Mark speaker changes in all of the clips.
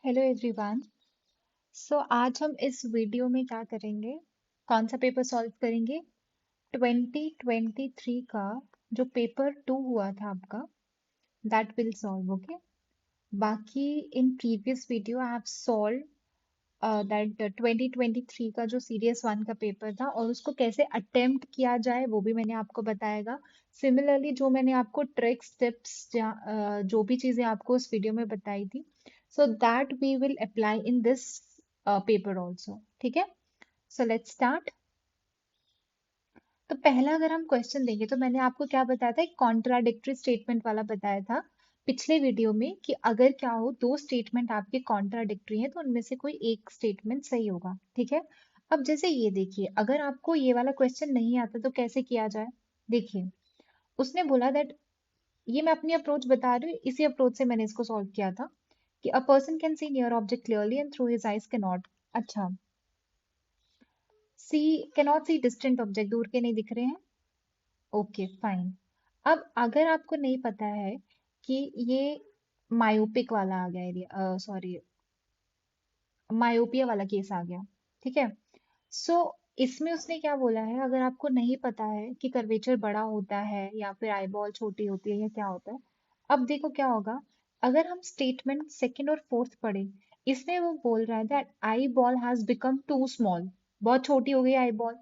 Speaker 1: Hello everyone. आज हम इस वीडियो में क्या करेंगे, कौन सा पेपर सॉल्व करेंगे? 2023 का जो पेपर 2 हुआ था आपका, दैट विल सॉल्व। ओके। बाकी in previous video I have solve that 2023 का जो सीरीज 1 का पेपर था और उसको कैसे अटेम्प्ट किया जाए वो भी मैंने आपको बताएगा। सिमिलरली जो मैंने आपको ट्रिक्स टिप्स जो भी चीजें आपको उस वीडियो में बताई थी, so that we will apply in this paper also. ठीक है। So let's start. तो पहला अगर हम क्वेश्चन देंगे तो मैंने आपको क्या बताया था, एक कॉन्ट्राडिक्टरी स्टेटमेंट वाला बताया था पिछले वीडियो में कि अगर क्या हो, दो स्टेटमेंट आपके कॉन्ट्राडिक्टरी हैं तो उनमें से कोई एक स्टेटमेंट सही होगा। ठीक है। अब जैसे ये देखिए, अगर आपको ये वाला क्वेश्चन नहीं आता तो कैसे किया जाए। देखिए, उसने बोला दैट, ये मैं अपनी अप्रोच बता रही हूँ, इसी अप्रोच से मैंने इसको सॉल्व किया था कि a person can see near object clearly and through his eyes can not. अच्छा, see can not see distant object, दूर के नहीं दिख रहे हैं। Okay fine. अब अगर आपको नहीं पता है कि ये मायोपिक वाला आ गया एरिया, सॉरी, मायोपिया वाला केस आ गया। ठीक है। सो इसमें उसने क्या बोला है, अगर आपको नहीं पता है कि कर्वेचर बड़ा होता है या फिर आईबॉल छोटी होती है या क्या होता है, अब देखो क्या होगा। अगर हम स्टेटमेंट सेकंड और फोर्थ पढ़े, इसमें वो बोल रहा है that eyeball has become too small, बहुत छोटी हो गई आई बॉल।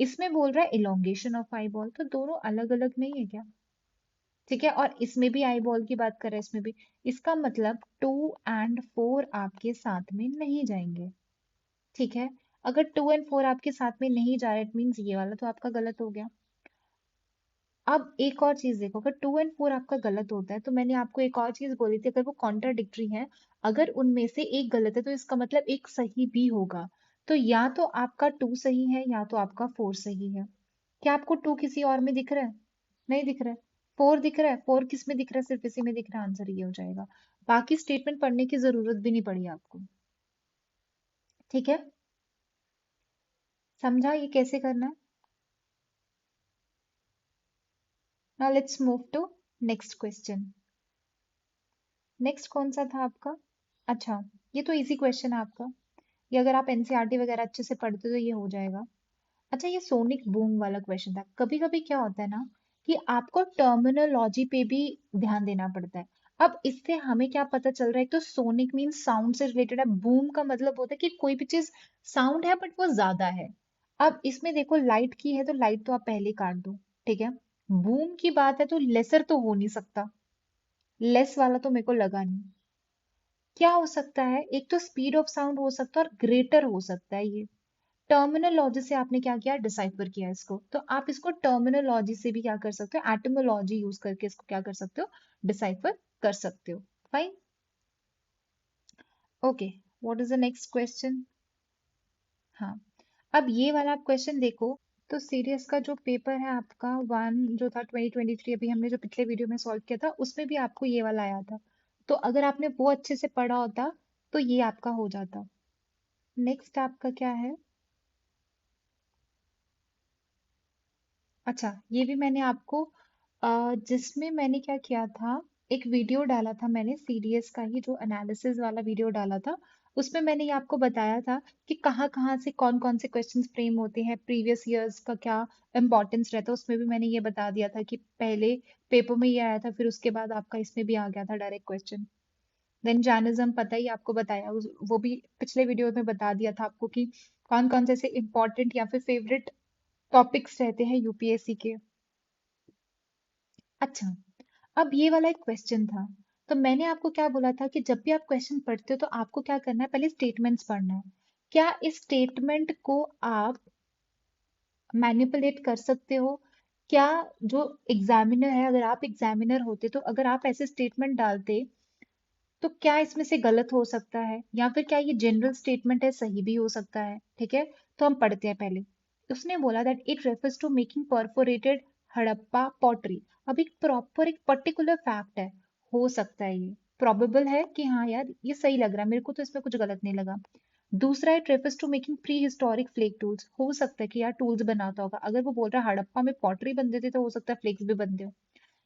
Speaker 1: इसमें बोल रहा है इलोंगेशन ऑफ आई बॉल, तो दोनों अलग अलग नहीं है क्या? ठीक है। और इसमें भी आई बॉल की बात कर रहे हैं, इसमें भी। इसका मतलब 2 और 4 आपके साथ में नहीं जाएंगे। ठीक है। अगर 2 और 4 आपके साथ में नहीं जा रहे, इट मीन्स ये वाला तो आपका गलत हो गया। अब एक और चीज देखो, अगर 2 और 4 आपका गलत होता है तो मैंने आपको एक और चीज बोली थी, अगर वो कॉन्ट्राडिक्टरी है, अगर उनमें से एक गलत है तो इसका मतलब एक सही भी होगा। तो या तो आपका 2 सही है या तो आपका 4 सही है। क्या आपको 2 किसी और में दिख रहा है? नहीं दिख रहा है। 4 दिख रहा है। 4 किस में दिख रहा है? सिर्फ इसी में दिख रहा है। आंसर ये हो जाएगा। बाकी स्टेटमेंट पढ़ने की जरूरत भी नहीं पड़ी आपको। ठीक है। समझा ये कैसे करना है? Now let's move to next question. Next कौन सा था आपका? अच्छा, ये तो इजी क्वेश्चन है आपका। ये अगर आप एनसीईआरटी वगैरह अच्छे से पढ़ते हो तो ये हो जाएगा। अच्छा, ये सोनिक बूम वाला क्वेश्चन था। कभी कभी क्या होता है ना कि आपको टर्मिनोलॉजी पे भी ध्यान देना पड़ता है। अब इससे हमें क्या पता चल रहा है, तो सोनिक मीन साउंड से रिलेटेड है, बूम का मतलब होता है कि कोई भी चीज साउंड है बट वो ज्यादा है। अब इसमें देखो, लाइट की है तो लाइट तो आप पहले काट दो। ठीक है। बूम की बात है तो लेसर तो हो नहीं सकता। लेस वाला तो मेरे को लगा नहीं। क्या हो सकता है? एक तो स्पीड ऑफ साउंड हो सकता है और ग्रेटर हो सकता है ये। टर्मिनोलॉजी से आपने क्या किया, डिसाइफर किया इसको। तो आप इसको टर्मिनोलॉजी से भी क्या कर सकते हो, एटमोलॉजी यूज करके इसको क्या कर सकते हो, डिसाइफर कर सकते हो। Fine. Okay, what is the next question? हाँ, अब ये वाला आप क्वेश्चन देखो। तो सीरियस का जो पेपर है आपका 1 जो था 2023, अभी हमने जो पिछले वीडियो में सॉल्व किया था उसमें भी आपको ये वाला आया था। तो अगर आपने वो अच्छे से पढ़ा होता तो ये आपका हो जाता। नेक्स्ट आपका क्या है? अच्छा, ये भी मैंने आपको जिसमें मैंने क्या किया था, एक वीडियो डाला था मैंने सीडीएस का ही, जो एनालिसिस वाला वीडियो डाला था। उसमें मैंने ये आपको बताया था कि कहाँ कहाँ से कौन कौन से क्वेश्चंस फ्रेम होते हैं, प्रीवियस ईयर्स का क्या इंपॉर्टेंस रहता है। उसमें भी मैंने ये बता दिया था कि पहले पेपर में ये आया था, फिर उसके बाद आपका इसमें भी आ गया था डायरेक्ट क्वेश्चन। देन जर्नलिज्म पता ही आपको बताया, वो भी पिछले वीडियो में बता दिया था आपको कि कौन कौन से ऐसे इंपॉर्टेंट या फिर फेवरेट टॉपिक्स रहते हैं यूपीएससी के। अच्छा, अब ये वाला एक क्वेश्चन था। तो मैंने आपको क्या बोला था कि जब भी आप क्वेश्चन पढ़ते हो तो आपको क्या करना है, पहले स्टेटमेंट्स पढ़ना है। क्या इस स्टेटमेंट को आप मैनिपुलेट कर सकते हो? क्या जो एग्जामिनर है, अगर आप एग्जामिनर होते तो अगर आप ऐसे स्टेटमेंट डालते तो क्या इसमें से गलत हो सकता है, या फिर क्या ये जनरल स्टेटमेंट है, सही भी हो सकता है। ठीक है। तो हम पढ़ते हैं पहले। उसने बोला that it refers to making perforated Harappa pottery. अब एक प्रॉपर एक पर्टिकुलर फैक्ट है, हो सकता है ये प्रोबेबल है कि हाँ यार ये सही लग रहा है मेरे को, तो इसमें कुछ गलत नहीं लगा। दूसरा, it refers to making prehistoric flake tools. हो सकता है कि यार टूल्स बनाता होगा, अगर वो बोल रहा है हड़प्पा में पॉटरी बनते थे तो हो सकता है फ्लेक्स भी बनते हो।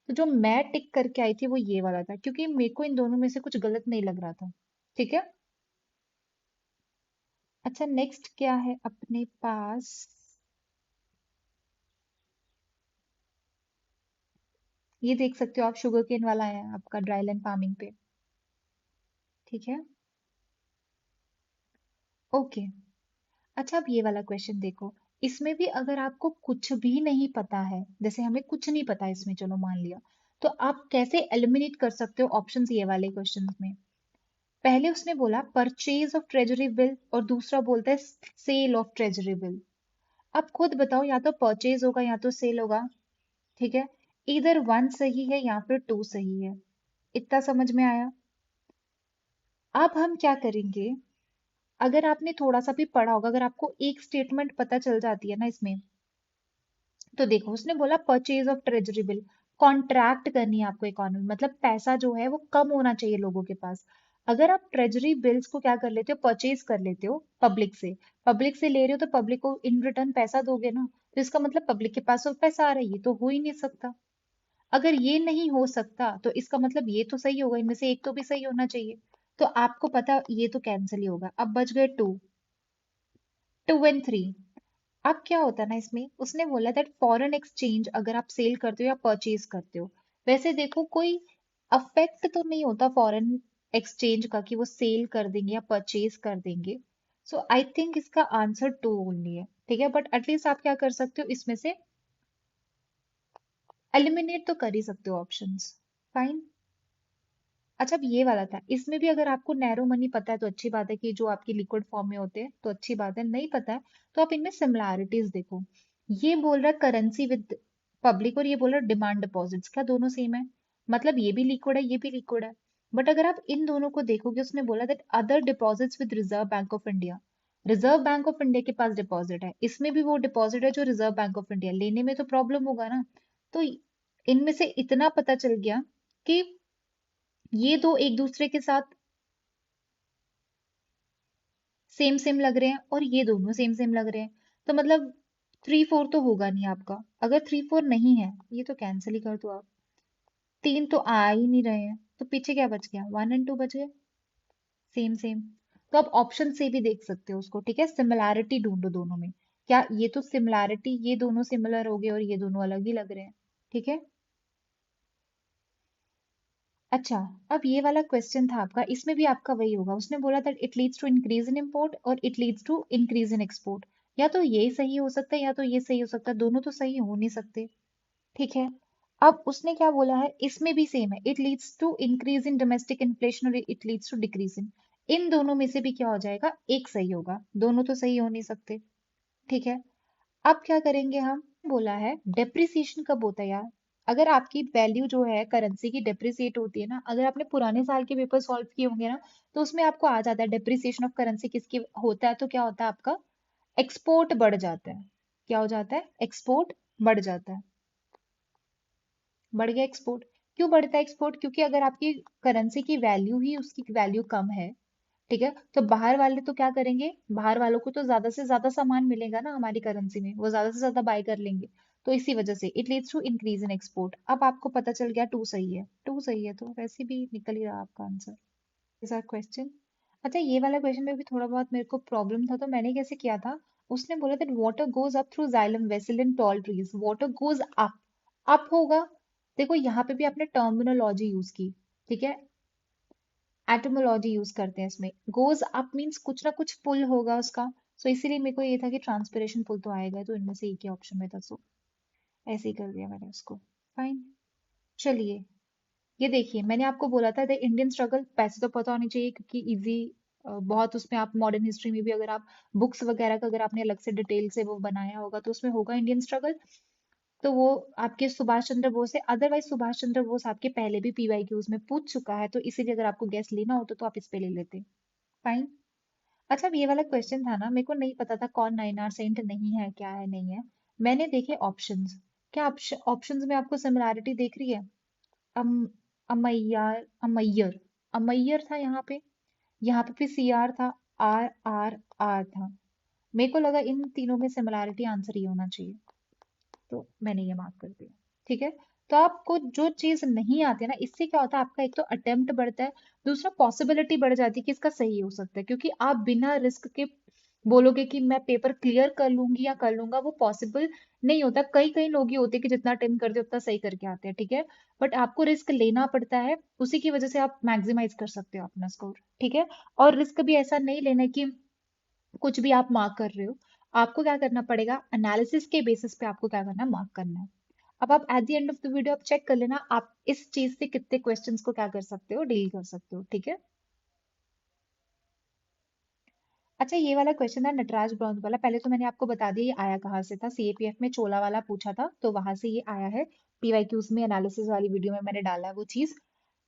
Speaker 1: तो जो मैं टिक करके आई थी वो ये वाला था, क्योंकि मेरे को इन दोनों में से कुछ गलत नहीं लग रहा था। ठीक है। अच्छा, नेक्स्ट क्या है अपने पास? ये देख सकते हो आप, शुगर केन वाला है आपका ड्राईलैंड फार्मिंग पे। ठीक है, ओके। अच्छा, अब ये वाला क्वेश्चन देखो। इसमें भी अगर आपको कुछ भी नहीं पता है, जैसे हमें कुछ नहीं पता इसमें, चलो मान लिया, तो आप कैसे एलिमिनेट कर सकते हो ऑप्शंस ये वाले क्वेश्चंस में? पहले उसने बोला परचेज ऑफ ट्रेजरी बिल और दूसरा बोलता है सेल ऑफ ट्रेजरी बिल। अब खुद बताओ, या तो परचेज होगा या तो सेल होगा। ठीक है, इधर वन सही है या फिर टू सही है। इतना समझ में आया? अब हम क्या करेंगे, अगर आपने थोड़ा सा भी पढ़ा होगा, अगर आपको एक स्टेटमेंट पता चल जाती है ना इसमें, तो देखो उसने बोला purchase of treasury bill, contract करनी है आपको इकोनॉमी, मतलब पैसा जो है वो कम होना चाहिए लोगों के पास। अगर आप ट्रेजरी बिल्स को क्या कर लेते हो, परचेज कर लेते हो पब्लिक से ले रहे हो, तो पब्लिक को इन रिटर्न पैसा दोगे ना, तो इसका मतलब पब्लिक के पास तो पैसा आ रहा है, ये तो हो ही नहीं सकता। अगर ये नहीं हो सकता तो इसका मतलब ये तो सही होगा, इनमें से एक तो भी सही होना चाहिए। तो आपको पता, ये तो कैंसिल ही होगा। अब बच गए टू, टू एंड थ्री। अब क्या होता है ना इसमें, उसने बोला दैट फॉरेन एक्सचेंज अगर आप सेल करते हो या परचेज करते हो, वैसे देखो कोई अफेक्ट तो नहीं होता फॉरेन एक्सचेंज का कि वो सेल कर देंगे या परचेज कर देंगे। सो आई थिंक इसका आंसर टू ओनली है। ठीक है, बट एटलीस्ट आप क्या कर सकते हो, इसमें से एलिमिनेट तो कर ही सकते हो ऑप्शंस। फाइन। अच्छा, अब ये वाला था, इसमें भी अगर आपको नैरो मनी पता है तो अच्छी बात है, कि जो आपकी लिक्विड फॉर्म में होते हैं तो अच्छी बात है, नहीं पता है तो आप इनमें सिमिलैरिटीज देखो। ये बोल रहा है करेंसी विद पब्लिक, और ये बोल रहा है डिमांड डिपॉजिट्स, क्या दोनों सेम है? मतलब ये भी लिक्विड है, ये भी लिक्विड है। बट अगर आप इन दोनों को देखोगे, उसने बोला that other deposits with reserve bank of India, reserve bank of India के पास डिपॉजिट है, इसमें भी वो डिपॉजिट है जो रिजर्व बैंक ऑफ इंडिया, लेने में तो प्रॉब्लम होगा ना। तो इनमें से इतना पता चल गया कि ये दो एक दूसरे के साथ सेम सेम लग रहे हैं, और ये दोनों सेम सेम लग रहे हैं। तो मतलब थ्री फोर तो होगा नहीं आपका। अगर थ्री फोर नहीं है, ये तो कैंसिल ही कर दो आप। तीन तो आ ही नहीं रहे हैं, तो पीछे क्या बच गया, वन एंड टू बच गए, सेम सेम। तो आप ऑप्शन से भी देख सकते हो उसको। ठीक है, सिमिलैरिटी ढूंढो दोनों में। क्या ये तो सिमिलैरिटी, ये दोनों सिमिलर हो गए और ये दोनों अलग ही लग रहे हैं। ठीक है। अच्छा, अब ये वाला क्वेश्चन था आपका, इसमें भी आपका वही होगा। उसने बोला था it leads to increase in import और it leads to increase in export. या तो ये सही हो सकता है या तो ये सही हो सकता है, दोनों तो सही हो नहीं सकते। ठीक है, अब उसने क्या बोला है, इसमें भी सेम है, it leads to increase in domestic inflation और it leads to decrease in दोनों में से भी क्या हो जाएगा, एक सही होगा, दोनों तो सही हो नहीं सकते। ठीक है, अब क्या करेंगे हम, बोला है डेप्रिसिएशन कब होता है यार? अगर आपकी वैल्यू जो है करेंसी की डेप्रिसिएट होती है ना, अगर आपने पुराने साल के पेपर सॉल्व किए होंगे ना, तो उसमें आपको आ जाता है डेप्रिसिएशन ऑफ करेंसी किसकी होता है, तो क्या होता है आपका, एक्सपोर्ट बढ़ जाता है। क्या हो जाता है, एक्सपोर्ट बढ़ जाता है। बढ़ गया एक्सपोर्ट। क्यों बढ़ता है एक्सपोर्ट? क्योंकि अगर आपकी करेंसी की वैल्यू ही उसकी वैल्यू कम है, ठीक है, तो बाहर वाले तो क्या करेंगे, बाहर वालों को तो ज्यादा से ज्यादा सामान मिलेगा ना हमारी करेंसी में, वो ज्यादा से ज्यादा बाय कर लेंगे। तो इसी वजह से it leads to increase in export. अब आपको पता चल गया टू सही है, टू सही है, तो वैसे भी निकल ही रहा आपका आंसर। ऐसा क्वेश्चन। अच्छा, ये वाला क्वेश्चन में भी थोड़ा बहुत मेरे को प्रॉब्लम था, तो मैंने कैसे किया था, उसने बोला that water goes up through xylem vessel in tall trees, water goes up, up होगा। देखो यहाँ पे भी आपने टर्मिनोलॉजी यूज की। ठीक है, एटमोलॉजी यूज करते हैं इसमें। गोज अप मीन्स कुछ ना कुछ पुल होगा उसका। सो इसीलिए मेरे को ये था कि ट्रांसपिरेशन पुल तो आएगा, तो इनमें से एक ही ऑप्शन में था, सो ऐसे ही कर दिया मैंने उसको। फाइन। चलिए, ये देखिए, मैंने आपको बोला था द इंडियन स्ट्रगल, पैसे तो पता होनी चाहिए क्योंकि इजी बहुत, उसमें आप मॉडर्न हिस्ट्री में भी अगर आप बुक्स वगैरह का अगर आपने अलग से डिटेल से वो बनाया होगा तो उसमें होगा इंडियन स्ट्रगल। तो वो आपके सुभाष चंद्र बोस है, अदरवाइज सुभाष चंद्र बोस आपके पहले भी पीवाईक्यूज में पूछ चुका है, तो इसीलिए अगर आपको गैस लेना होता तो आप इस पे ले लेते। फाइन। अच्छा, अब ये वाला क्वेश्चन था ना, मेरे को नहीं पता था कौन नाइनार सेंट नहीं है, क्या है नहीं है। मैंने देखे ऑप्शंस। क्या ऑप्शंस में आपको सिमिलैरिटी देख रही है? अम अमैयार, अमैयर, अमैयर था यहाँ पे भी सी आर था, आर आर आर था। मेरे को लगा इन तीनों में सिमिलैरिटी आंसर ही होना चाहिए, तो मैंने ये मार्क कर दिया। ठीक है, तो आपको जो चीज नहीं आती है ना, इससे क्या होता है, आपका एक तो अटेम्प्ट बढ़ता है, दूसरा पॉसिबिलिटी बढ़ जाती है कि इसका सही हो सकता है, क्योंकि आप बिना रिस्क के बोलोगे कि मैं पेपर क्लियर कर लूंगी या कर लूंगा, वो पॉसिबल नहीं होता। कई कई लोग ही होते हैं कि जितना अटेम्प्ट करते हैं उतना सही करके आते हैं, ठीक है। बट आपको रिस्क लेना पड़ता है, उसी की वजह से आप मैक्सिमाइज कर सकते हो अपना स्कोर, ठीक है। और रिस्क भी ऐसा नहीं लेना है कि कुछ भी आप मार्क कर रहे हो। आपको क्या करना पड़ेगा, एनालिसिस के बेसिस पे आपको क्या करना है, मार्क करना है। अब आप at the end of the video आप चेक कर लेना आप इस चीज से कितने क्वेश्चंस को क्या कर सकते हो, डील कर सकते हो, ठीक है। अच्छा, ये वाला क्वेश्चन है नटराज ब्रॉन्ज वाला, पहले तो मैंने आपको बता दिया ये आया कहाँ से था। सीएपीएफ में चोला वाला पूछा था, तो वहां से ये आया है। पीवाईक्यूज में एनालिसिस वाली वीडियो में मैंने डाला है वो चीज।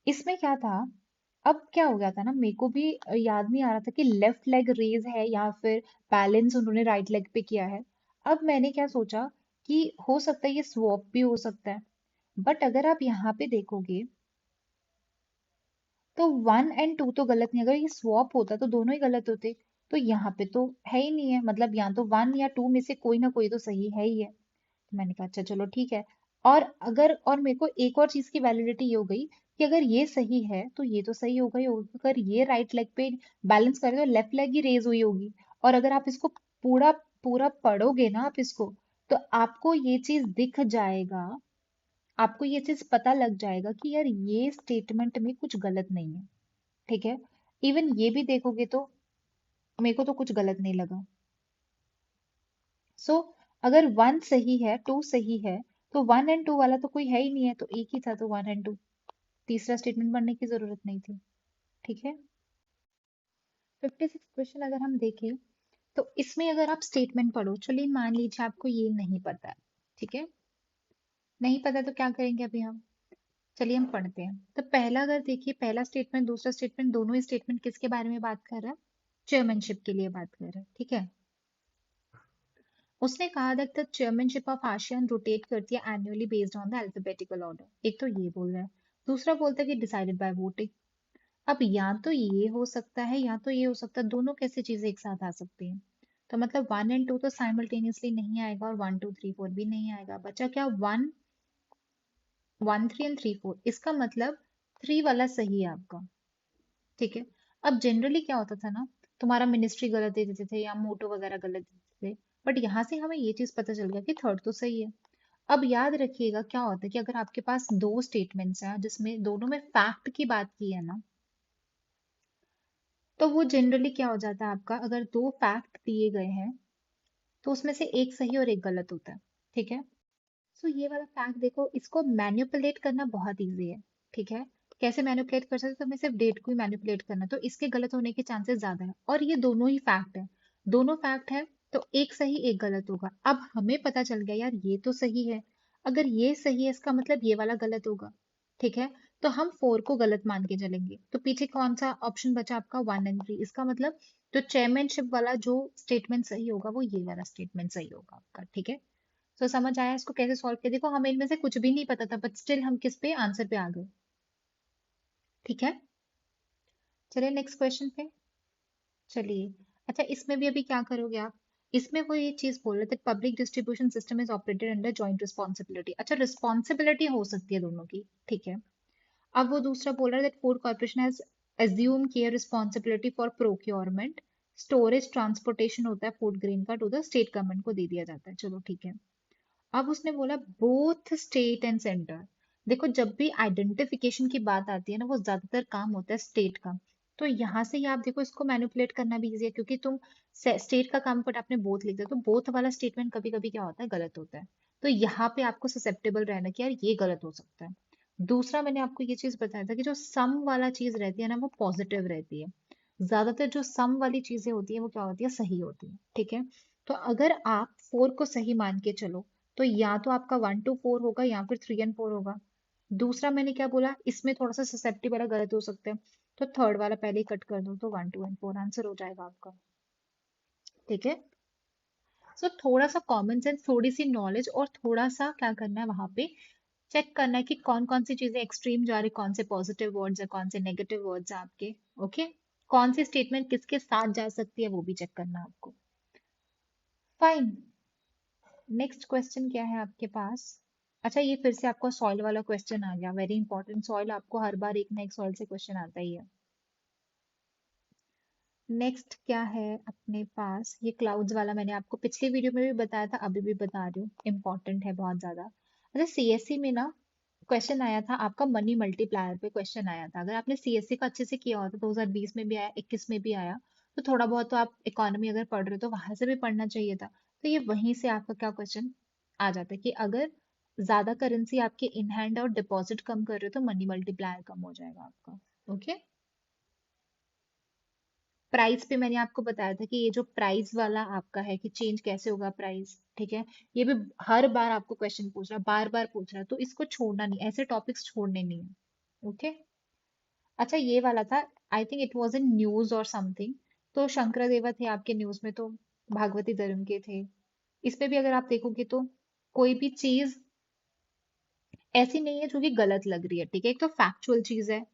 Speaker 1: इसमें क्या था, अब क्या हो गया था ना, मेरे को भी याद नहीं आ रहा था कि लेफ्ट लेग रेज है या फिर बैलेंस उन्होंने राइट लेग पे किया है। अब मैंने क्या सोचा कि हो सकता है ये स्वॉप भी हो सकता है। बट अगर आप यहाँ पे देखोगे तो 1 और 2 तो गलत नहीं, अगर ये स्वॉप होता तो दोनों ही गलत होते। तो यहाँ पे तो है ही नहीं है, मतलब या तो 1 या 2 में से कोई ना कोई तो सही है ही है। तो मैंने कहा अच्छा चलो ठीक है। और मेरे को एक और चीज की वैलिडिटी ये हो गई कि अगर ये सही है तो ये तो सही होगा ही होगा। अगर ये राइट लेग पे बैलेंस करे तो लेफ्ट लेग ही रेज हुई होगी। और अगर आप इसको पूरा पूरा पढ़ोगे ना आप इसको, तो आपको ये चीज दिख जाएगा, आपको ये चीज पता लग जाएगा कि यार ये स्टेटमेंट में कुछ गलत नहीं है, ठीक है। इवन ये भी देखोगे तो मेरे को तो कुछ गलत नहीं लगा। सो अगर 1 सही है, 2 सही है, तो 1 और 2 वाला तो कोई है ही नहीं है, तो एक ही था, तो 1 और 2। तीसरा स्टेटमेंट पढ़ने की जरूरत नहीं थी, ठीक है। 56 क्वेश्चन अगर हम देखें तो इसमें अगर आप स्टेटमेंट पढ़ो, चलिए मान लीजिए आपको ये नहीं पता है, ठीक है। नहीं पता तो क्या करेंगे अभी हम, चलिए हम पढ़ते हैं। तो पहला अगर देखिए, पहला स्टेटमेंट दूसरा स्टेटमेंट दोनों ही स्टेटमेंट किसके बारे में बात कर रहा है, चेयरमैनशिप के लिए बात कर रहा है, ठीक है। उसने कहा that the chairmanship of ASEAN rotate करती है annually based on the alphabetical order. एक तो ये बोल रहा है, दूसरा बोलता है कि डिसाइडेड बाय वोटिंग। अब या तो ये हो सकता है या तो ये हो सकता है, दोनों कैसे चीजें एक साथ आ सकती हैं। तो मतलब 1 और 2 तो साइमल्टेनियसली नहीं आएगा, और 1 2 3 4 भी नहीं आएगा। बचा क्या, 1 1 3 और 3 4। इसका मतलब 3 वाला सही है आपका, ठीक है। अब जनरली क्या होता था ना, तुम्हारा मिनिस्ट्री गलत दे देते थे या मोटो वगैरह गलत देते थे। बट यहाँ से हमें ये चीज पता चल गया कि थर्ड तो सही है। अब याद रखिएगा क्या होता है कि अगर आपके पास दो स्टेटमेंट्स हैं जिसमें दोनों में फैक्ट की बात की है ना, तो वो जनरली क्या हो जाता है आपका, अगर दो फैक्ट दिए गए हैं तो उसमें से एक सही और एक गलत होता है, ठीक है। सो ये वाला फैक्ट देखो, इसको मैनिपुलेट करना बहुत इजी है, ठीक है। कैसे मैनिपुलेट कर सकते हैं, तो हमें सिर्फ डेट को ही मैनिपुलेट करना है, तो इसके गलत होने के चांसेस ज्यादा है। और ये दोनों ही फैक्ट है, दोनों फैक्ट है, तो एक सही एक गलत होगा। अब हमें पता चल गया यार ये तो सही है, अगर ये सही है इसका मतलब ये वाला गलत होगा, ठीक है। तो हम 4 को गलत मान के चलेंगे, तो पीछे कौन सा ऑप्शन बचा आपका, 1 और 3। इसका मतलब जो चेयरमैनशिप वाला जो स्टेटमेंट सही होगा वो ये वाला स्टेटमेंट सही होगा आपका, ठीक है। तो समझ आया इसको कैसे सॉल्व किया। देखो हमें इनमें से कुछ भी नहीं पता था, बट स्टिल हम किस पे, आंसर पे आ गए, ठीक है। चलिए नेक्स्ट क्वेश्चन पे चलिए। अच्छा, इसमें भी अभी क्या करोगे आप, इसमें वो ये चीज बोल रहे थे, public distribution system is operated under joint responsibility. अच्छा, रिस्पॉन्सिबिलिटी हो सकती है दोनों की, ठीक है। अब वो दूसरा बोल रहा है that food corporation has assume care responsibility for procurement, storage, transportation होता है फूड ग्रेन का, टू द स्टेट गवर्नमेंट को दे दिया जाता है, चलो ठीक है। अब उसने बोला बोथ स्टेट एंड सेंटर। देखो जब भी आइडेंटिफिकेशन की बात आती है ना, वो ज्यादातर काम होता है स्टेट का। तो यहाँ से ही आप देखो इसको मैनिपुलेट करना भी इजी है, क्योंकि तुम स्टेट का काम बट आपने बोथ लिख दिया, तो बोथ वाला स्टेटमेंट कभी कभी क्या होता है, गलत होता है। तो यहाँ पे आपको ससेप्टेबल रहना कि यार ये गलत हो सकता है। दूसरा मैंने आपको ये चीज बताया था कि जो सम वाला चीज रहती है ना, वो पॉजिटिव रहती है। ज्यादातर जो सम वाली चीजें होती है वो क्या होती है, सही होती है, ठीक है। तो अगर आप 4 को सही मान के चलो, तो या तो आपका 1 to 4 होगा या फिर 3 और 4 होगा। दूसरा मैंने क्या बोला, इसमें थोड़ा सा ससेप्टिबल वाला गलत हो सकता है, तो थर्ड वाला पहले ही कट कर दो, तो 1 2 और 4 आंसर हो जाएगा आपका, ठीक है। सो थोड़ा सा कॉमन सेंस, थोड़ी सी नॉलेज, और थोड़ा सा क्या करना है वहां पे, चेक करना है कि कौन कौन सी चीजें एक्सट्रीम जा रही, कौन से पॉजिटिव वर्ड्स है, कौन से नेगेटिव वर्ड्स है आपके, ओके। कौन सी स्टेटमेंट किसके साथ जा सकती है वो भी चेक करना है आपको। फाइन। नेक्स्ट क्वेश्चन क्या है आपके पास। अच्छा, ये फिर से आपका सॉइल वाला क्वेश्चन आ गया, वेरी इंपॉर्टेंट। सॉइल आपको हर बार एक ना एक सॉइल से क्वेश्चन आता ही है। नेक्स्ट क्या है अपने पास, ये क्लाउड्स वाला मैंने आपको पिछली वीडियो में भी बताया था, अभी भी बता रही हूँ, इम्पोर्टेंट है बहुत ज्यादा। अच्छा, सीएससी में ना क्वेश्चन आया था आपका, मनी मल्टीप्लायर पे क्वेश्चन आया था। अगर आपने सीएससी का अच्छे से किया होता, 2020 में भी आया, 21 में भी आया, तो थोड़ा बहुत तो आप इकोनॉमी अगर पढ़ रहे हो तो वहां से भी पढ़ना चाहिए था। तो ये वहीं से आपका क्या क्वेश्चन आ जाता है कि अगर ज्यादा करेंसी आपके इन हैंड और डिपॉजिट कम कर रहे हो तो मनी मल्टीप्लायर कम हो जाएगा आपका। ओके। प्राइस पे मैंने आपको बताया था कि ये जो प्राइस वाला आपका है कि चेंज कैसे होगा प्राइस, ठीक है, ये भी हर बार आपको क्वेश्चन पूछ रहा है, बार बार पूछ रहा है, तो इसको छोड़ना नहीं, ऐसे टॉपिक्स छोड़ने नहीं है। ओके। अच्छा, ये वाला था, I think it was in news और समथिंग, तो शंकरदेवा थे आपके न्यूज में, तो भागवती धर्म के थे। इसमें भी अगर आप देखोगे तो कोई भी चीज ऐसी नहीं है जो कि गलत लग रही है, ठीक है, एक तो फैक्चुअल चीज है,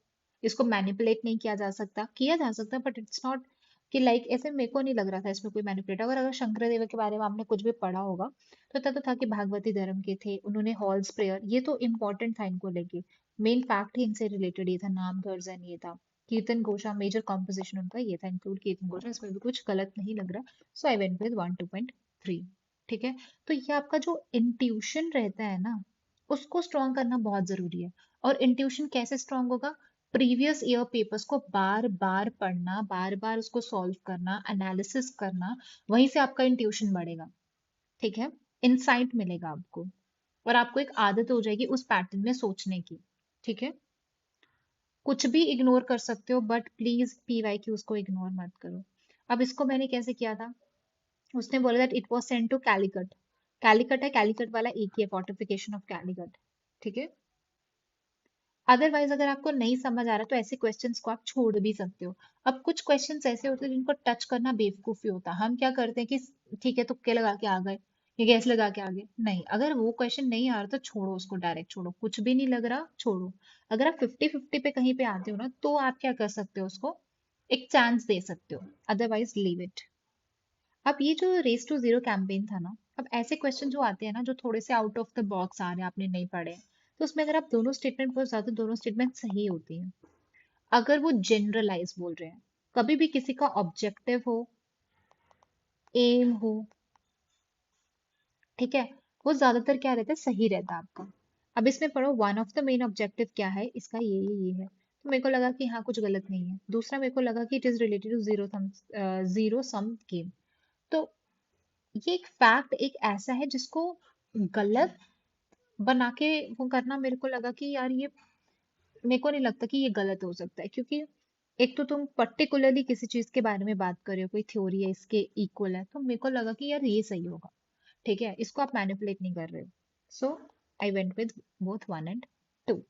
Speaker 1: इसको मैनिपुलेट नहीं किया जा सकता, किया जा सकता, बट इट्स नॉट कि लाइक ऐसे, मेरे को नहीं लग रहा था इसमें कोई मैनिपुलेट। अगर शंकरदेव के बारे में आपने कुछ भी पढ़ा होगा तो तब तो था कि भागवती धर्म के थे, उन्होंने हॉल्स प्रेयर, ये तो इम्पोर्टेंट था इनको लेके, मेन फैक्ट ही इनसे रिलेटेड ये था, नाम गर्जन ये था, कीर्तन घोषा मेजर कॉम्पोजिशन उनका ये था, इंक्लूड कीर्तन घोषा, इसमें भी कुछ गलत नहीं लग रहा, सो आई वेंट विद 1 2.3। ठीक है। तो ये आपका जो इंट्यूशन रहता है ना, उसको स्ट्रॉन्ग करना बहुत जरूरी है। और इंट्यूशन कैसे स्ट्रॉन्ग होगा? प्रीवियस ईयर पेपर्स को बार बार पढ़ना, बार बार उसको सॉल्व करना, एनालिसिस करना, वहीं से आपका इंट्यूशन बढ़ेगा। ठीक है। इंसाइट मिलेगा आपको, और आपको एक आदत हो जाएगी उस पैटर्न में सोचने की। ठीक है। कुछ भी इग्नोर कर सकते हो, बट प्लीज पीवाईक्यू उसको इग्नोर मत करो। अब इसको मैंने कैसे किया था, उसने बोला that it was sent to Calicut. Calicut है, कैलिकट वाला एक ही है, फोर्टिफिकेशन ऑफ कैलिकट। ठीक है। अदरवाइज अगर आपको नहीं समझ आ रहा तो ऐसे क्वेश्चंस को आप छोड़ भी सकते हो। अब कुछ क्वेश्चंस ऐसे होते हैं जिनको टच करना बेवकूफी होता है, हम क्या करते हैं कि ठीक है तुक्के लगा के आ गए, ये गैस लगा के आ गए, नहीं, अगर वो क्वेश्चन नहीं आ रहा तो छोड़ो उसको, डायरेक्ट छोड़ो, कुछ भी नहीं लग रहा छोड़ो। अगर आप 50-50 पे कहीं पे आते हो ना, तो आप क्या कर सकते हो, उसको एक चांस दे सकते हो, अदरवाइज लीव इट। अब ये जो रेस टू जीरो कैंपेन था ना, अब ऐसे क्वेश्चन जो आते हैं ना, जो थोड़े से आउट ऑफ द बॉक्स आ रहे हैं, आपने नहीं पढ़े हैं, तो उसमें अगर आप दोनों स्टेटमेंट बोल जाते हो, दोनों स्टेटमेंट सही होती हैं। अगर वो जनरलाइज बोल रहे हैं, कभी भी किसी का ऑब्जेक्टिव हो, एम हो, ठीक है, वो ज्यादातर क्या रहता है, सही रहता है आपका। अब इसमें पढ़ो, one of the main objective क्या है इसका, ये है, तो मेरे को लगा कि हाँ कुछ गलत नहीं है। दूसरा मेरे को लगा कि it is related to zero sum game. तो ये एक फैक्ट एक ऐसा है जिसको गलत बना के वो करना, मेरे को लगा कि यार ये, मेरे को नहीं लगता कि ये गलत हो सकता है, क्योंकि एक तो तुम पर्टिकुलरली किसी चीज के बारे में बात कर रहे हो, कोई थ्योरी है इसके इक्वल है, तो मेरे को लगा कि यार ये सही होगा। ठीक है, इसको आप मैनिपुलेट नहीं कर रहे हो। So I went with both 1 and 2।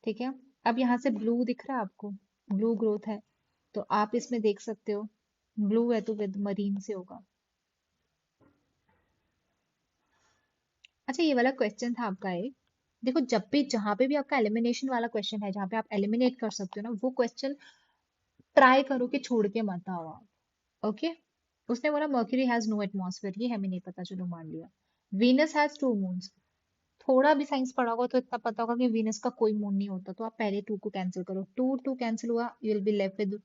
Speaker 1: ठीक है। अब यहाँ से ब्लू दिख रहा है आपको, ब्लू ग्रोथ है, तो आप इसमें देख सकते हो, ब्लू है तो विद मरीन से होगा। अच्छा, ये वाला क्वेश्चन था आपका एक, देखो जब भी जहां पे भी आपका एलिमिनेशन वाला क्वेश्चन है, जहां पे आप एलिमिनेट कर सकते हो ना, वो क्वेश्चन ट्राई करो कि छोड़ के मत आओ आप। ओके। उसने बोला मर्क्यूरी हैज नो एटमॉस्फेयर, ये हमें नहीं पता, चलो मान लिया। वीनस हैज 2 मून्स, थोड़ा भी साइंस पढ़ा होगा तो इतना पता होगा कि वीनस का कोई मून नहीं होता, तो आप पहले 2 को कैंसिल करो, 2 कैंसिल हुआ, you will be left with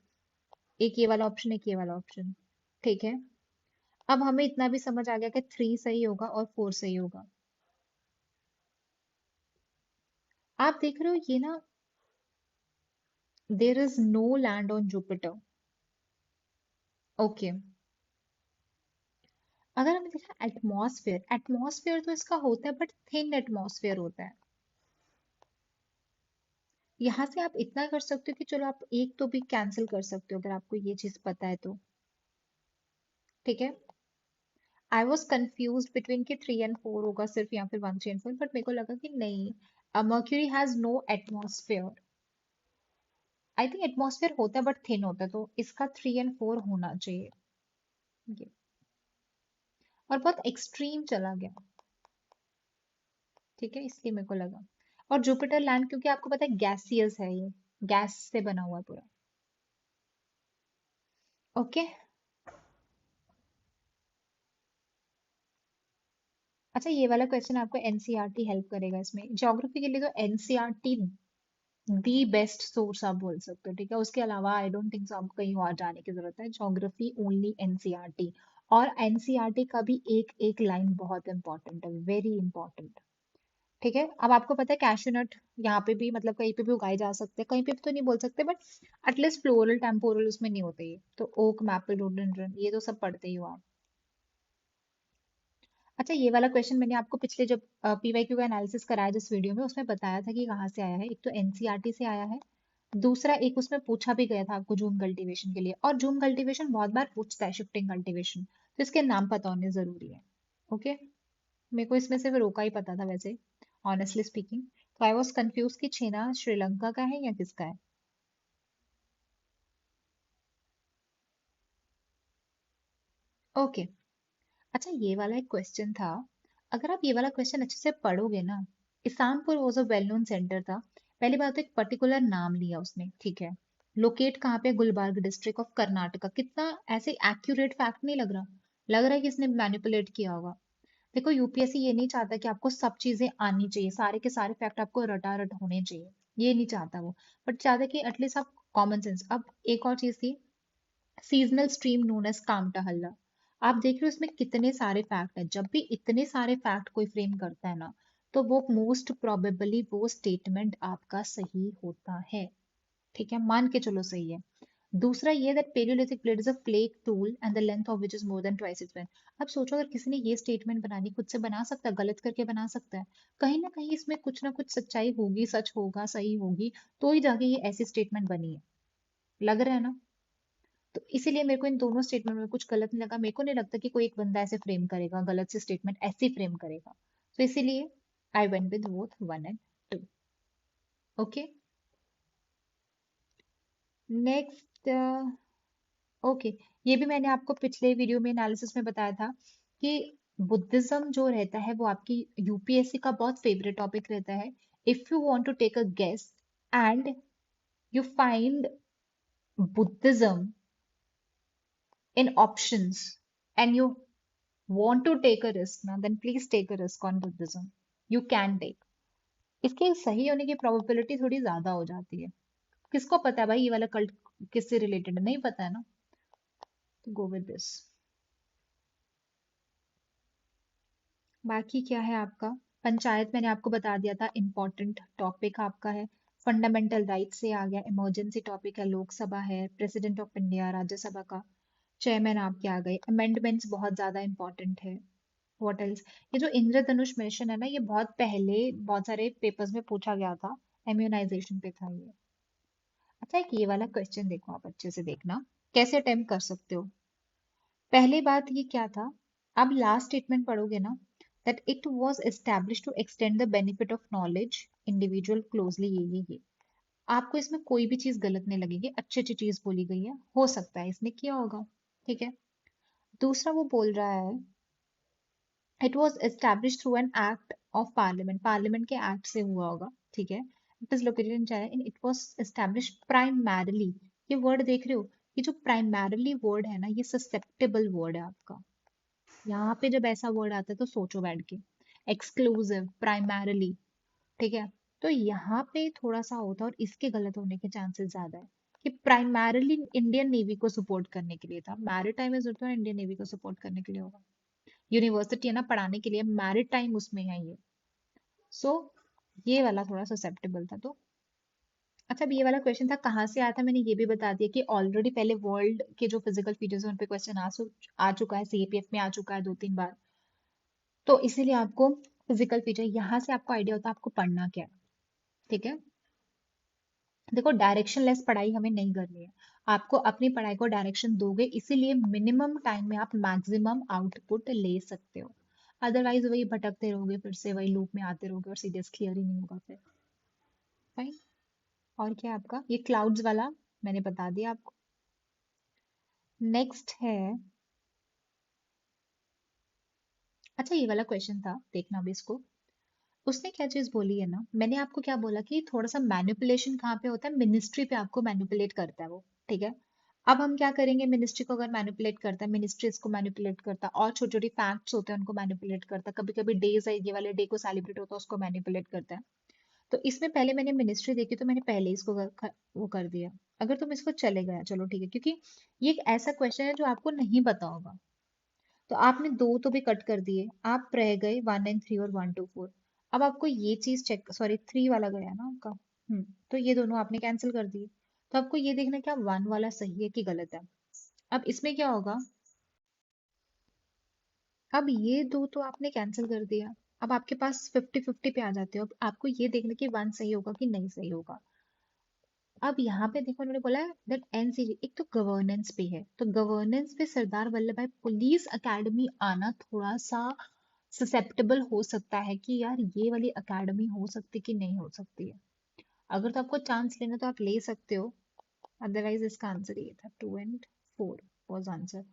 Speaker 1: एक ये वाला ऑप्शन, एक ये वाला ऑप्शन। ठीक है। अब हमें इतना भी समझ आ गया कि 3 सही होगा और 4 सही होगा। आप देख रहे हो ये ना, there is no land on Jupiter. Okay. अगर हमें देखा एटमॉस्फेयर, एटमॉस्फेयर तो इसका होता है बट थिन एटमॉस्फेयर होता है। यहाँ से आप इतना कर सकते हो कि चलो आप एक तो भी कैंसिल कर सकते हो अगर आपको ये चीज पता है तो। ठीक है। आई वॉज कंफ्यूज बिटवीन कि 3 and 4 होगा सिर्फ, या फिर 1 3 and 4, बट मेरे को लगा कि नहीं, Mercury has no atmosphere. I think atmosphere होता है बट थिन होता है, तो इसका 3 and 4 होना चाहिए ये। और बहुत एक्सट्रीम चला गया। ठीक है, इसलिए मेरे को लगा। और जुपिटर लैंड क्योंकि आपको पता है गैसियस है ये, गैस से बना हुआ है पूरा। ओके। अच्छा, ये वाला क्वेश्चन आपको एनसीईआरटी हेल्प करेगा इसमें, ज्योग्राफी के लिए तो एनसीईआरटी दी बेस्ट सोर्स आप बोल सकते हो, ठीक है। उसके अलावा आई डोंट थिंक सो आपको कहीं और जाने की जरूरत है। Geography only NCERT. और एनसीईआरटी का भी एक एक लाइन बहुत इंपॉर्टेंट है, वेरी इंपॉर्टेंट। ठीक है। अब आपको पता है कैशू नट यहाँ पे भी मतलब कहीं पे भी उगाए जा सकते हैं, कहीं पे भी तो नहीं बोल सकते, बट एटलीस्ट फ्लोरल टेम्पोरल उसमें नहीं होते। ये तो ओक मैपल रोडोडेंड्रन ये तो सब पढ़ते ही हो आप। अच्छा, ये वाला क्वेश्चन मैंने आपको पिछले जब पीवाईक्यू का एनालिसिस कराया जिस वीडियो में, उसमें बताया था कि कहाँ से आया है। एक तो एनसीईआरटी से आया है, दूसरा एक उसमें पूछा भी गया था आपको जूम कल्टीवेशन के लिए, और जूम कल्टीवेशन बहुत बार पूछता है, शिफ्टिंग कल्टीवेशन, तो इसके नाम पता होने जरूरी है। ओके। मेरे को इसमें सिर्फ रोका ही पता था वैसे, ऑनेस्टली स्पीकिंग। तो आई वॉज कंफ्यूज कि छेना श्रीलंका का है या किसका है। ओके। अच्छा, ये वाला एक क्वेश्चन था, अगर आप ये वाला क्वेश्चन अच्छे से पढ़ोगे ना। Istanbul was a well known centre था। पहली बात तो एक पर्टिकुलर नाम लिया उसने, ठीक है। लोकेट कहाँ पे, गुलबर्ग डिस्ट्रिक्ट ऑफ कर्नाटका। कितना ऐसे एक्यूरेट फैक्ट नहीं लग रहा? लग रहा है कि इसने मैनिपुलेट किया होगा। देखो, यूपीएससी ये नहीं चाहता कि आपको सब चीजें आनी चाहिए, सारे के सारे फैक्ट आपको रटा रट होने चाहिए, ये नहीं चाहता वो। बट चाहता है कि एटलीस्ट आप कॉमन सेंस। अब एक और चीज थी, सीजनल स्ट्रीम नोन एज कामटाहल्ला। आप देख रहे हो इसमें कितने सारे फैक्ट हैं। जब भी इतने सारे फैक्ट कोई फ्रेम करता है ना, तो वो मोस्ट प्रोबेबली वो स्टेटमेंट आपका सही होता है। ठीक है, मान के चलो सही है। दूसरा ये that palaeolithic plate is a flake tool and the length of which is more than twice its length. अब सोचो, अगर किसी ने ये स्टेटमेंट बनानी, खुद से बना सकता है, गलत करके बना सकता है। कहीं ना कहीं इसमें कुछ ना कुछ सच्चाई होगी, सच होगा, सही होगी, तो ही जाके ये ऐसी स्टेटमेंट बनी है। लग रहा है ना? तो इसीलिए मेरे को इन दोनों स्टेटमेंट में कुछ गलत नहीं लगा। मेरे को नहीं लगता कि कोई एक बंदा ऐसे फ्रेम करेगा, गलत से स्टेटमेंट ऐसे फ्रेम करेगा। तो इसीलिए आई went with both 1 and 2। Okay. Next. Okay. ये भी मैंने आपको पिछले वीडियो में एनालिसिस में बताया था कि बुद्धिज्म जो रहता है वो आपकी यूपीएससी का बहुत फेवरेट टॉपिक रहता है। If you want to take a guess and you find Buddhism in options and you want to take a risk now, then please take a risk on Buddhism. You can take। इसके सही होने की probability थोड़ी ज्यादा हो जाती है। किसको पता है भाई ये वाला कल्ट किससे रिलेटेड है, नहीं पता है ना। तो गो विद दिस। बाकी क्या है आपका? पंचायत मैंने आपको बता दिया था, इम्पोर्टेंट टॉपिक आपका है। फंडामेंटल राइट से आ गया, इमरजेंसी टॉपिक है, लोकसभा है, प्रेसिडेंट ऑफ इंडिया, राज्यसभा का चेयरमैन आपके आ गए, अमेंडमेंट्स बहुत ज्यादा इंपॉर्टेंट है। What else? ये जो इंद्रधनुष मिशन है ना, ये बहुत पहले बहुत सारे पेपर्स में पूछा गया था, इम्यूनाइजेशन पे था ये। अच्छा, एक ये वाला क्वेश्चन देखो, आप अच्छे से देखना कैसे अटेम्प्ट कर सकते हो। पहली बात ये क्या था, आप लास्ट स्टेटमेंट पढ़ोगे ना, that it was establish to extend the benefit of knowledge individual closely, ये आपको इसमें कोई भी चीज गलत नहीं लगेगी, अच्छी अच्छी चीज बोली गई है, हो सकता है इसने किया होगा। ठीक है। दूसरा वो बोल रहा है, it was establish through an act of parliament, parliament के एक्ट से हुआ होगा। ठीक है। It is located in China and it was establish primarily. ये वर्ड देख रहे हो, ये जो प्राइमरली वर्ड है ना, ये ससेप्टेबल वर्ड है आपका। यहाँ पे जब ऐसा वर्ड आता है तो सोचो बैठ के, एक्सक्लूसिव, प्राइमरली। ठीक है। तो यहाँ पे थोड़ा सा होता है, और इसके गलत होने के चांसेस ज्यादा है कि प्राइमरली इंडियन नेवी को सपोर्ट करने के लिए था। मैरिटाइम में जरूरत है, इंडियन नेवी को सपोर्ट करने के लिए होगा। यूनिवर्सिटी है ना पढ़ाने के लिए, मैरिड टाइम उसमें है ये। सो ये वाला थोड़ा ससेप्टेबल था तो। अच्छा, अब ये वाला क्वेश्चन था कहाँ से आया था, मैंने ये भी बता दिया कि ऑलरेडी पहले वर्ल्ड के जो फिजिकल फीचर्स हैं उन पे क्वेश्चन आ चुका है, सीएपीएफ में आ चुका है 2-3 बार। तो इसीलिए आपको फिजिकल फीचर यहाँ से आपको आइडिया होता है आपको पढ़ना क्या है। ठीक है। देखो, डायरेक्शन लेस पढ़ाई हमें नहीं करनी है। आपको अपनी पढ़ाई को डायरेक्शन दोगे, इसीलिए मिनिमम टाइम में आप मैक्सिमम आउटपुट ले सकते हो। अदरवाइज वही भटकते रहोगे, फिर से वही लूप में आते रहोगे और सीरियस क्लियर ही नहीं होगा फिर। फाइन। और क्या है आपका ये क्लाउड्स वाला, मैंने बता दिया आपको। नेक्स्ट है, अच्छा ये वाला क्वेश्चन था, देखना भी इसको। उसने क्या चीज बोली है ना, मैंने आपको क्या बोला कि थोड़ा सा मैनिपुलेशन कहाँ पे होता है, मिनिस्ट्री पे आपको मैनिपुलेट करता है वो। ठीक है। अब हम क्या करेंगे, मिनिस्ट्री को अगर मैनिपुलेट करता है, मिनिस्ट्री इसको मैनिपुलेट करता है, और छोटे छोटे फैक्ट्स होते हैं उनको मैनिपुलेट करता है, कभी कभी डेज है, ये वाले डे को सेलिब्रेट होता है उसको मैनिपुलेट करता है। तो इसमें पहले मैंने मिनिस्ट्री देखी तो मैंने पहले इसको वो कर दिया। अगर तुम इसको चले गया चलो ठीक है, क्योंकि ये एक ऐसा क्वेश्चन है जो आपको नहीं पता होगा। तो आपने दो तो भी कट कर दिए, आप रह गए 1 and 3 और 1 2 4। अब आपको ये चीज चेक, सॉरी 3 वाला गया ना आपका। तो ये दोनों आपने कैंसिल कर दिए। तो आपको ये देखना क्या 1 वाला सही है कि गलत है। अब इसमें क्या होगा, अब ये दो तो आपने कैंसिल कर दिया। अब आपके पास 50-50 पे आ जाते हो। अब आपको ये देखना कि 1 सही होगा कि नहीं सही होगा। अब यहाँ पे देखो उन्होंने बोला है दैट एनसीजी एक तो गवर्नेंस पे है, तो गवर्नेंस पे सरदार वल्लभ भाई पुलिस एकेडमी आना थोड़ा सा ससेप्टेबल हो सकता है कि यार ये वाली एकेडमी हो सकती कि नहीं हो सकती है। अगर तो आपको चांस लेना तो आप ले सकते हो। अदरवाइज इसका आंसर ये था 2 and 4 was answer.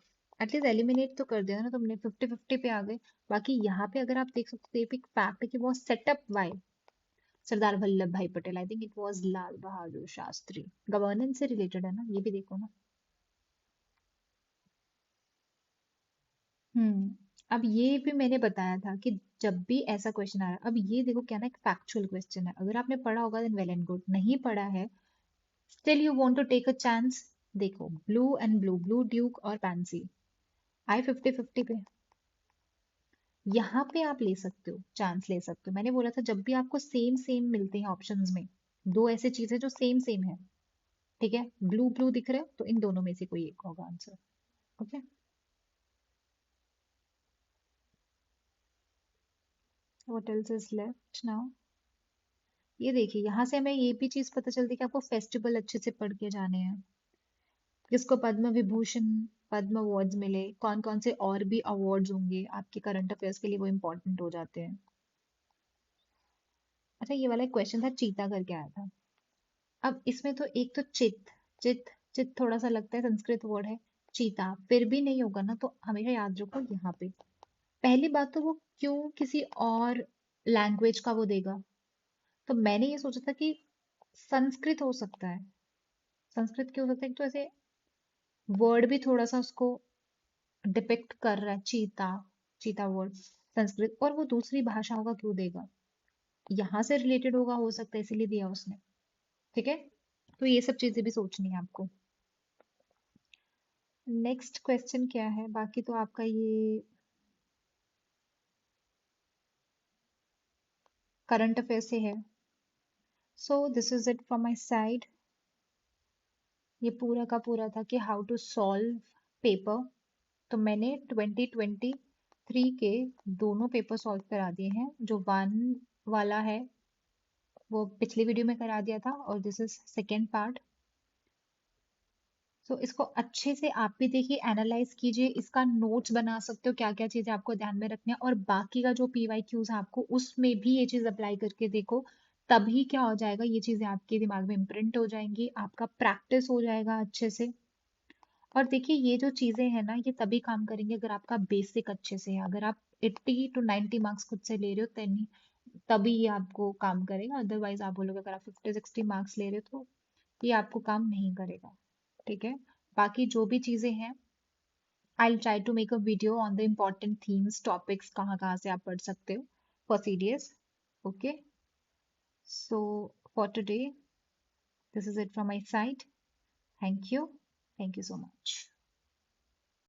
Speaker 1: At least eliminate तो कर दिया ना तुमने, 50-50 पे आ गए। बाकी यहाँ पे अगर आप देख सकते हो, ये भी एक फैक्ट है कि वो सेटअप बाय सरदार वल्लभ भाई Patel, I think it was Lal Bahadur Shastri. Governance से रिलेटेड है ना, ये भी देखो ना। अब ये भी मैंने बताया था कि जब भी ऐसा क्वेश्चन आ रहा है, अब ये देखो क्या ना, एक फैक्चुअल क्वेश्चन है। अगर आपने पढ़ा होगा देन वेल एंड गुड, नहीं पढ़ा है still you want to take a chance. देखो blue and blue, blue duke और पैंसी आए 50-50 पे। यहाँ पे आप ले सकते हो, चांस ले सकते हो। मैंने बोला था जब भी आपको सेम सेम मिलते हैं ऑप्शंस में, दो ऐसे चीजें जो सेम सेम है, ठीक है, ब्लू ब्लू दिख रहा है तो इन दोनों में से कोई एक होगा answer. Okay, what else is left now. ये देखिए यहाँ से हमें ये भी चीज पता चलती है कि आपको फेस्टिवल अच्छे से पढ़ के जाने हैं, किसको पद्म विभूषण पद्म अवार्ड्स मिले, कौन कौन से और भी अवार्ड्स होंगे आपके करंट अफेयर्स के लिए, वो इंपॉर्टेंट हो जाते हैं। अच्छा ये वाला क्वेश्चन था चीता करके आया था। अब इसमें तो एक तो चित, चित चित थोड़ा सा लगता है संस्कृत वर्ड है। चीता फिर भी नहीं होगा ना, तो हमेशा याद रखो यहाँ पे पहली बात तो वो क्यों किसी और लैंग्वेज का वो देगा। तो मैंने ये सोचा था कि संस्कृत हो सकता है। संस्कृत क्यों हो सकता है, तो ऐसे वर्ड भी थोड़ा सा उसको डिपिक्ट कर रहा है, चीता, चीता वर्ड संस्कृत, और वो दूसरी भाषाओं का क्यों देगा, यहाँ से रिलेटेड होगा हो सकता है इसीलिए दिया उसने। ठीक है, तो ये सब चीजें भी सोचनी है आपको। नेक्स्ट क्वेश्चन क्या है, बाकी तो आपका ये करंट अफेयर से है। So this is it from my side. ये पूरा का पूरा था कि हाउ टू सॉल्व पेपर। तो मैंने 2023 के दोनों पेपर सॉल्व करा दिए हैं। जो 1 वाला है वो पिछली वीडियो में करा दिया था, और दिस इज सेकेंड पार्ट। सो इसको अच्छे से आप भी देखिए, एनालाइज कीजिए, इसका नोट्स बना सकते हो, क्या क्या चीजें आपको ध्यान में रखनी है, और बाकी का जो पीवाईक्यूज है आपको उसमें भी ये चीज अप्लाई करके देखो। तभी क्या हो जाएगा, ये चीजें आपके दिमाग में इम्प्रिंट हो जाएंगी, आपका प्रैक्टिस हो जाएगा अच्छे से। और देखिए ये जो चीजें हैं ना, ये तभी काम करेंगे अगर आपका बेसिक अच्छे से है। अगर आप 80 to 90 मार्क्स खुद से ले रहे हो तभी तभी ये आपको काम करेगा। अदरवाइज आप बोलोगे अगर आप 50-60 मार्क्स ले रहे हो तो ये आपको काम नहीं करेगा। ठीक है, बाकी जो भी चीजें हैं, I try to make a video on the important themes topics, कहाँ कहाँ से आप पढ़ सकते हो for CDS. Okay, so for today this is it from my side. Thank you, thank you so much.